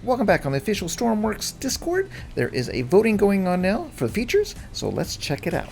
welcome back on the official Stormworks Discord. There is a voting going on now for the features, so let's check it out.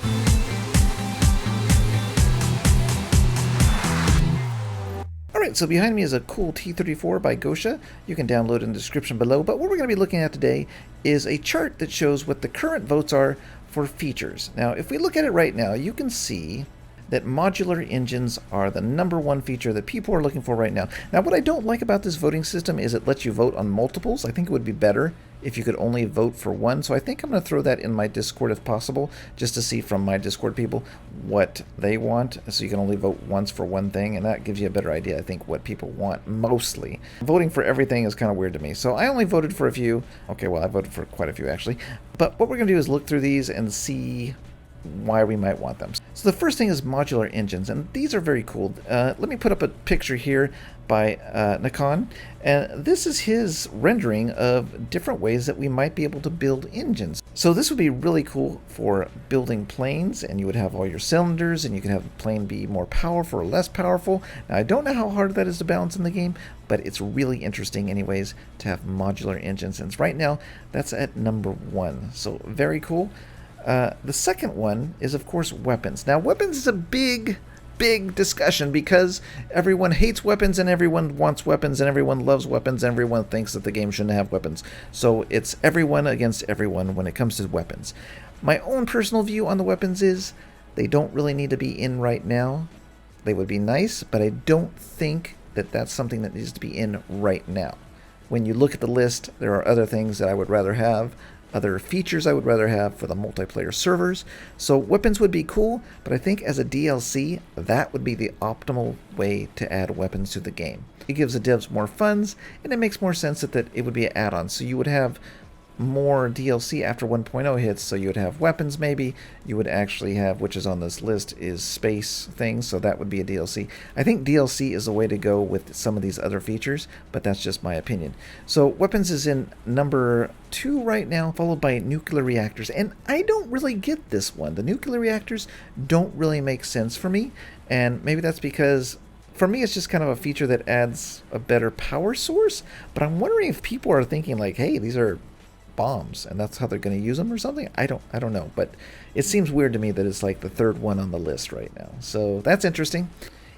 Alright, so behind me is a cool T-34 by Gosha. You can download in the description below, but what we're going to be looking at today is a chart that shows what the current votes are for features. Now, if we look at it right now, you can see that modular engines are the #1 feature that people are looking for right now. Now, what I don't like about this voting system is it lets you vote on multiples. I think it would be better if you could only vote for one. So I think I'm going to throw that in my Discord if possible, just to see from my Discord people what they want. So you can only vote once for one thing, and that gives you a better idea, I think, what people want mostly. Voting for everything is kind of weird to me. So I only voted for a few. Okay, well, I voted for quite a few, actually. But what we're going to do is look through these and see why we might want them. So the first thing is modular engines, and these are very cool. Let me put up a picture here by Nikon, and this is his rendering of different ways that we might be able to build engines. So this would be really cool for building planes, and you would have all your cylinders, and you can have the plane be more powerful or less powerful. Now, I don't know how hard that is to balance in the game, but it's really interesting anyways to have modular engines, and right now that's at #1. So very cool. The second one is, of course, weapons. Now, weapons is a big discussion because everyone hates weapons and everyone wants weapons and everyone loves weapons and everyone thinks that the game shouldn't have weapons. So it's everyone against everyone when it comes to weapons. My own personal view on the weapons is they don't really need to be in right now. They would be nice, but I don't think that that's something that needs to be in right now. When you look at the list, there are other things that I would rather have. Other features I would rather have for the multiplayer servers. So weapons would be cool, but I think as a DLC, that would be the optimal way to add weapons to the game. It gives the devs more funds, and it makes more sense that it would be an add-on. So you would have more DLC after 1.0 hits, so you would have weapons maybe. You would actually have, which is on this list, is space things, so that would be a DLC. I think DLC is the way to go with some of these other features, but that's just my opinion. So weapons is in #2 right now, followed by nuclear reactors, and I don't really get this one. The nuclear reactors don't really make sense for me, and maybe that's because for me, it's just kind of a feature that adds a better power source, but I'm wondering if people are thinking like, hey, these are bombs and that's how they're going to use them or something. I don't know, but it seems weird to me that it's like the third one on the list right now. So that's interesting.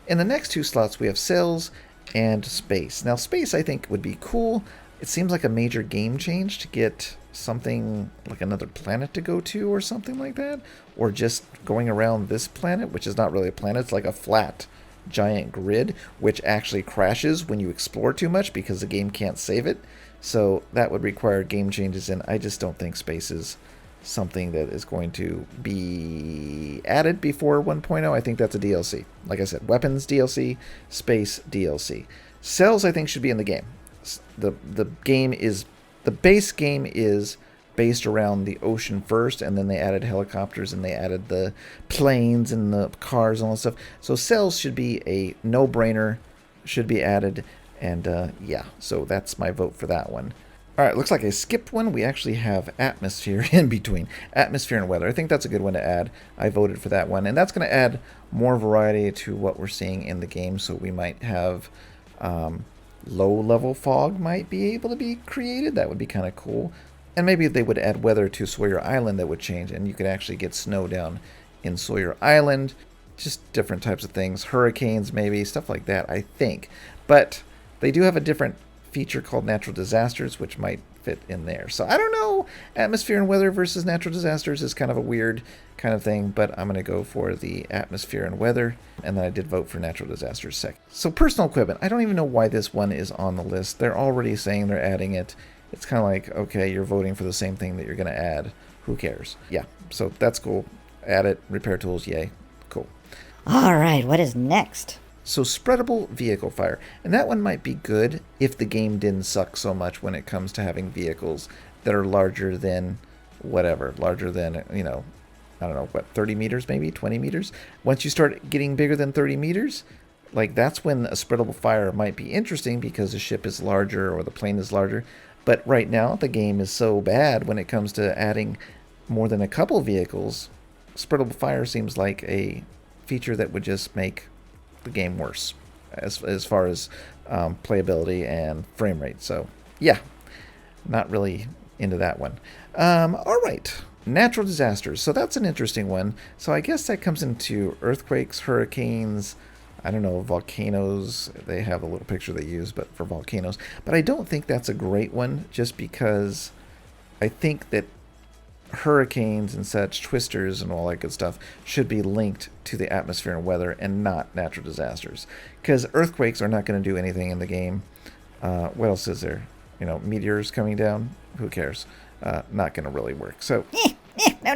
In the next two slots we have cells and space. Now space I think would be cool. It seems like a major game change to get something like another planet to go to or something like that, or just going around this planet, which is not really a planet. It's like a flat giant grid which actually crashes when you explore too much because the game can't save it. So that would require game changes, and I just don't think space is something that is going to be added before 1.0. I think that's a DLC. Like I said, weapons DLC, space DLC. Cells I think should be in the game. The base game is based around the ocean first, and then they added helicopters and they added the planes and the cars and all that stuff. So cells should be a no-brainer, should be added. And yeah, so that's my vote for that one. Alright, looks like I skipped one. We actually have atmosphere in between. Atmosphere and weather. I think that's a good one to add. I voted for that one. And that's going to add more variety to what we're seeing in the game. So we might have low-level fog might be able to be created. That would be kind of cool. And maybe they would add weather to Sawyer Island that would change. And you could actually get snow down in Sawyer Island. Just different types of things. Hurricanes maybe. Stuff like that, I think. But they do have a different feature called natural disasters, which might fit in there. So I don't know. Atmosphere and weather versus natural disasters is kind of a weird kind of thing, but I'm going to go for the atmosphere and weather, and then I did vote for natural disasters second. So personal equipment. I don't even know why this one is on the list. They're already saying they're adding it. It's kind of like, okay, you're voting for the same thing that you're going to add. Who cares? Yeah, so that's cool. Add it. Repair tools, yay. Cool. All right, what is next? So spreadable vehicle fire, and that one might be good if the game didn't suck so much when it comes to having vehicles that are larger than whatever, larger than, you know, I don't know, what, 30 meters maybe, 20 meters? Once you start getting bigger than 30 meters, like that's when a spreadable fire might be interesting because the ship is larger or the plane is larger. But right now the game is so bad when it comes to adding more than a couple vehicles. Spreadable fire seems like a feature that would just make the game worse as far as playability and frame rate. So yeah, not really into that one. All right. Natural disasters. So that's an interesting one. So I guess that comes into earthquakes, hurricanes, I don't know, volcanoes. They have a little picture they use, but for volcanoes. But I don't think that's a great one, just because I think that hurricanes and such, twisters and all that good stuff, should be linked to the atmosphere and weather and not natural disasters. Because earthquakes are not going to do anything in the game. What else is there? Meteors coming down? Who cares? Not going to really work. So, No,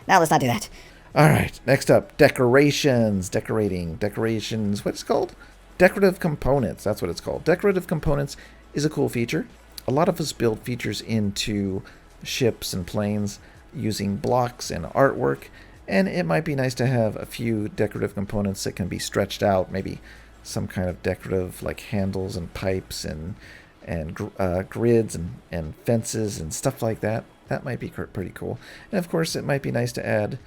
let's not do that. all right. Next up, decorations. Decorations. What's it called? Decorative Components. That's what it's called. Decorative Components is a cool feature. A lot of us build features into ships and planes using blocks and artwork, and it might be nice to have a few decorative components that can be stretched out, maybe some kind of decorative like handles and pipes and grids and fences and stuff like that. That might be pretty cool. And of course, it might be nice to add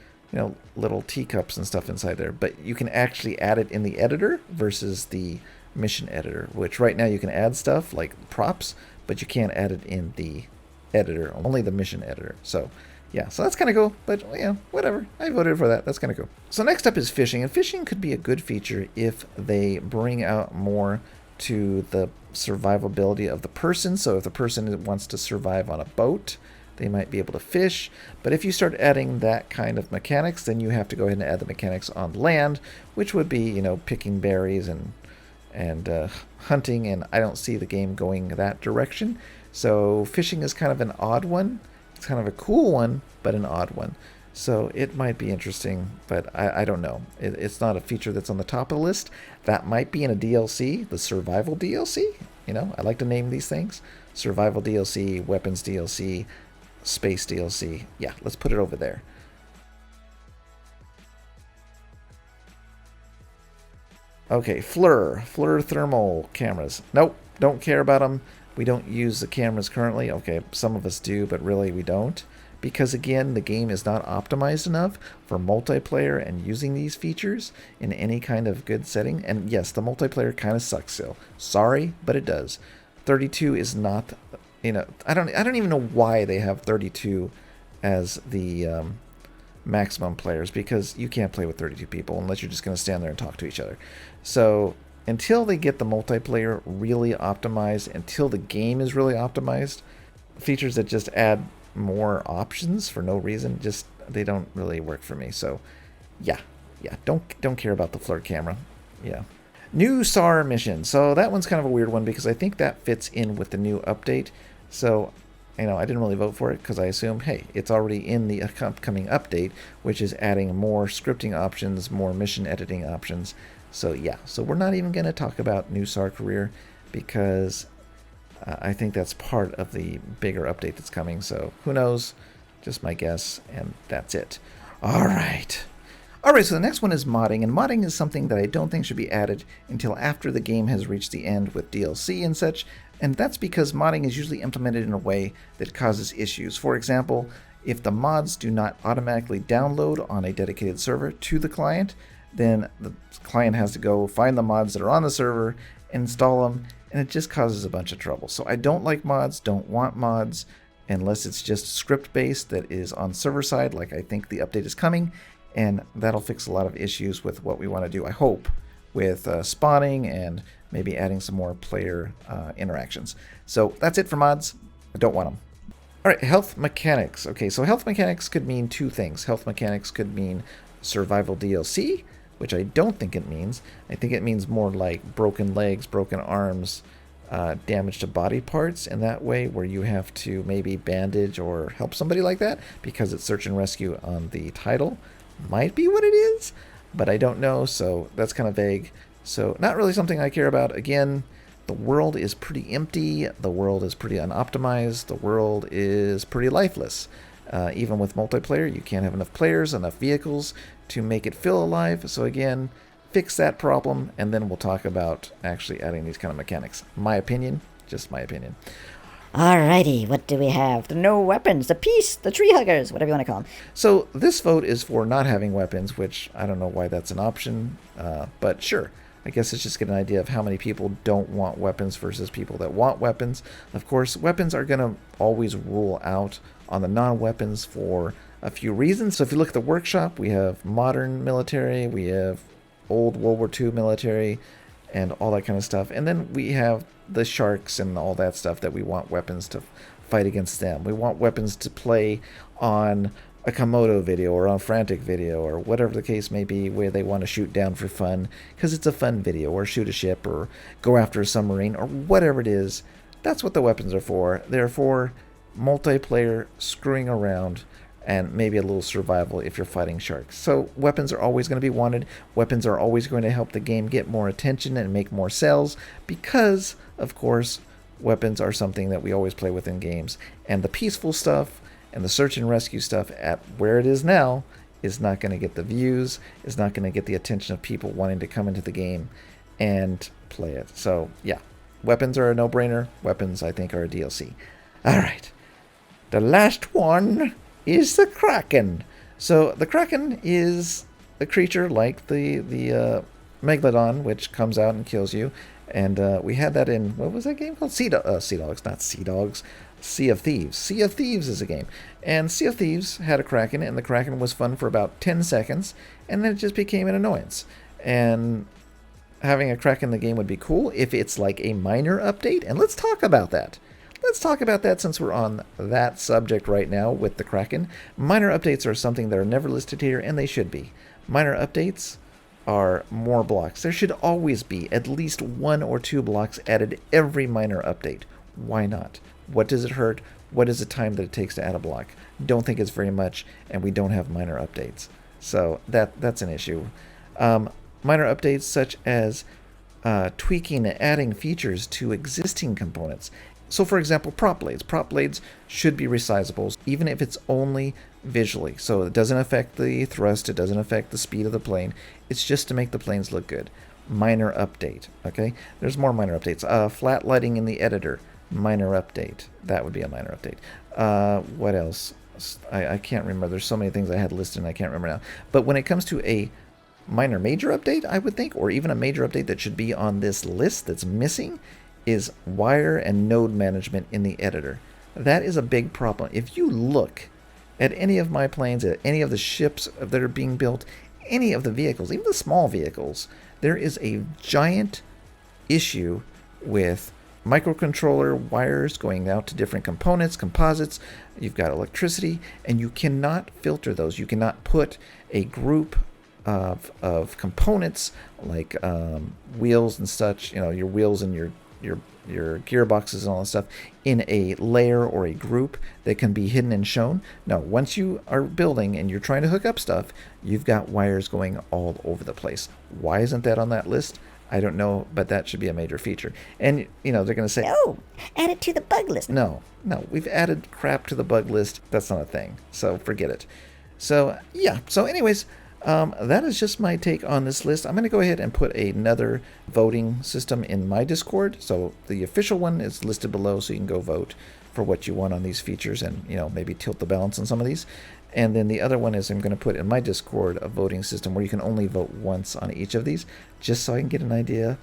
little teacups and stuff inside there, but you can actually add it in the editor versus the mission editor, which right now you can add stuff like props, but you can't add it in the editor, only the mission editor. So yeah, so that's kind of cool, but whatever. I voted for that. That's kind of cool. So next up is fishing, and fishing could be a good feature if they bring out more to the survivability of the person. So if the person wants to survive on a boat, they might be able to fish. But if you start adding that kind of mechanics, then you have to go ahead and add the mechanics on land, which would be, picking berries and hunting, and I don't see the game going that direction. So fishing is kind of an odd one. It's kind of a cool one, but an odd one. So it might be interesting, but I don't know. It's not a feature that's on the top of the list. That might be in a DLC, the survival DLC. I like to name these things. Survival DLC, weapons DLC, space DLC. Yeah, let's put it over there. Okay, FLIR thermal cameras. Nope, don't care about them. We don't use the cameras currently. Okay, some of us do, but really we don't. Because again, the game is not optimized enough for multiplayer and using these features in any kind of good setting. And yes, the multiplayer kind of sucks still. Sorry, but it does. 32 is not, I don't even know why they have 32 as the maximum players, because you can't play with 32 people unless you're just going to stand there and talk to each other. So until they get the multiplayer really optimized, until the game is really optimized, features that just add more options for no reason, just they don't really work for me. So yeah, don't care about the FLIR camera. Yeah. New SAR mission. So that one's kind of a weird one because I think that fits in with the new update. So I didn't really vote for it because I assume, hey, it's already in the upcoming update, which is adding more scripting options, more mission editing options. So yeah, so we're not even going to talk about new SAR career because I think that's part of the bigger update that's coming. So who knows? Just my guess, and that's it. All right, so the next one is modding, and modding is something that I don't think should be added until after the game has reached the end with DLC and such, and that's because modding is usually implemented in a way that causes issues. For example, if the mods do not automatically download on a dedicated server to the client, then the client has to go find the mods that are on the server, install them, and it just causes a bunch of trouble. So I don't like mods, don't want mods, unless it's just script-based that is on server side, like I think the update is coming, and that'll fix a lot of issues with what we want to do, I hope, with spawning and maybe adding some more player interactions. So that's it for mods. I don't want them. All right, health mechanics. Okay, so health mechanics could mean two things. Health mechanics could mean survival DLC, which I don't think it means. I think it means more like broken legs, broken arms, damage to body parts, and that way where you have to maybe bandage or help somebody like that because it's search and rescue on the title. Might be what it is, but I don't know, so that's kind of vague. So not really something I care about. Again, the world is pretty empty, the world is pretty unoptimized, the world is pretty lifeless. Even with multiplayer, you can't have enough players, enough vehicles to make it feel alive. So again, fix that problem, and then we'll talk about actually adding these kind of mechanics. My opinion, just my opinion. Alrighty, what do we have? The no weapons, the peace, the tree huggers, whatever you want to call them. So this vote is for not having weapons, which I don't know why that's an option, but sure. I guess it's just get an idea of how many people don't want weapons versus people that want weapons. Of course, weapons are going to always rule out on the non-weapons for a few reasons. So if you look at the workshop, we have modern military, we have old World War II military, and all that kind of stuff. And then we have the sharks and all that stuff that we want weapons to fight against them. We want weapons to play on a Komodo video or on Frantic video or whatever the case may be, where they want to shoot down for fun because it's a fun video, or shoot a ship or go after a submarine or whatever it is. That's what the weapons are for. They're for multiplayer, screwing around, and maybe a little survival if you're fighting sharks. So weapons are always going to be wanted. Weapons are always going to help the game get more attention and make more sales because, of course, weapons are something that we always play with in games. And the peaceful stuff and the search and rescue stuff at where it is now is not going to get the views, is not going to get the attention of people wanting to come into the game and play it. So, yeah, weapons are a no-brainer. Weapons, I think, are a DLC. All right. The last one is the Kraken. So the Kraken is a creature like the Megalodon, which comes out and kills you. And we had that in, what was that game called? Sea Dogs, not Sea Dogs. Sea of Thieves. Sea of Thieves is a game. And Sea of Thieves had a Kraken, and the Kraken was fun for about 10 seconds, and then it just became an annoyance. And having a Kraken in the game would be cool if it's like a minor update, and let's talk about that. Let's talk about that since we're on that subject right now with the Kraken. Minor updates are something that are never listed here, and they should be. Minor updates are more blocks. There should always be at least 1 or 2 blocks added every minor update. Why not? What does it hurt? What is the time that it takes to add a block? Don't think it's very much, and we don't have minor updates. So that's an issue. Minor updates such as tweaking and adding features to existing components. So, for example, prop blades. Prop blades should be resizable, even if it's only visually. So it doesn't affect the thrust, it doesn't affect the speed of the plane. It's just to make the planes look good. Minor update, okay? There's more minor updates. Flat lighting in the editor, minor update. That would be a minor update. What else? I can't remember. There's so many things I had listed and I can't remember now. But when it comes to a minor major update, I would think, or even a major update that should be on this list that's missing, is wire and node management in the editor. That is a big problem. If you look at any of my planes, at any of the ships that are being built, any of the vehicles, even the small vehicles, there is a giant issue with microcontroller wires going out to different components, composites. You've got electricity, and you cannot filter those. You cannot put a group of components like wheels and such, your wheels and your gearboxes and all that stuff in a layer or a group that can be hidden and shown. No, once you are building and you're trying to hook up stuff, you've got wires going all over the place. Why isn't that on that list? I don't know, but that should be a major feature. And, they're going to say, No, add it to the bug list. No, we've added crap to the bug list. That's not a thing. So forget it. So, yeah. So anyways, that is just my take on this list. I'm going to go ahead and put another voting system in my Discord. So the official one is listed below, so you can go vote for what you want on these features and, maybe tilt the balance on some of these. And then the other one is I'm going to put in my Discord a voting system where you can only vote once on each of these, just so I can get an idea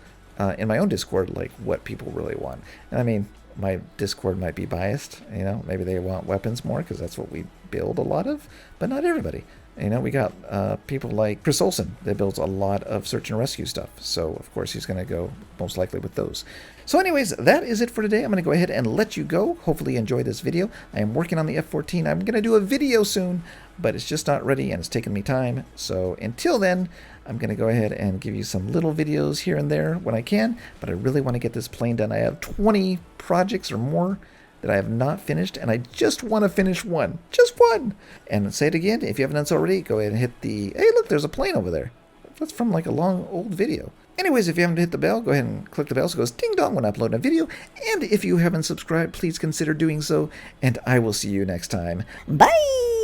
in my own Discord, like what people really want. And I mean, my Discord might be biased, maybe they want weapons more because that's what we build a lot of, but not everybody. We got people like Chris Olsen that builds a lot of search and rescue stuff. So, of course, he's going to go most likely with those. So, anyways, that is it for today. I'm going to go ahead and let you go. Hopefully you enjoyed this video. I am working on the F-14. I'm going to do a video soon, but it's just not ready and it's taking me time. So, until then, I'm going to go ahead and give you some little videos here and there when I can. But I really want to get this plane done. I have 20 projects or more that I have not finished, and I just want to finish one. Just one! And say it again, if you haven't done so already, go ahead and hit the... Hey, look, there's a plane over there. That's from like a long old video. Anyways, if you haven't hit the bell, go ahead and click the bell so it goes ding-dong when I upload a video. And if you haven't subscribed, please consider doing so, and I will see you next time. Bye!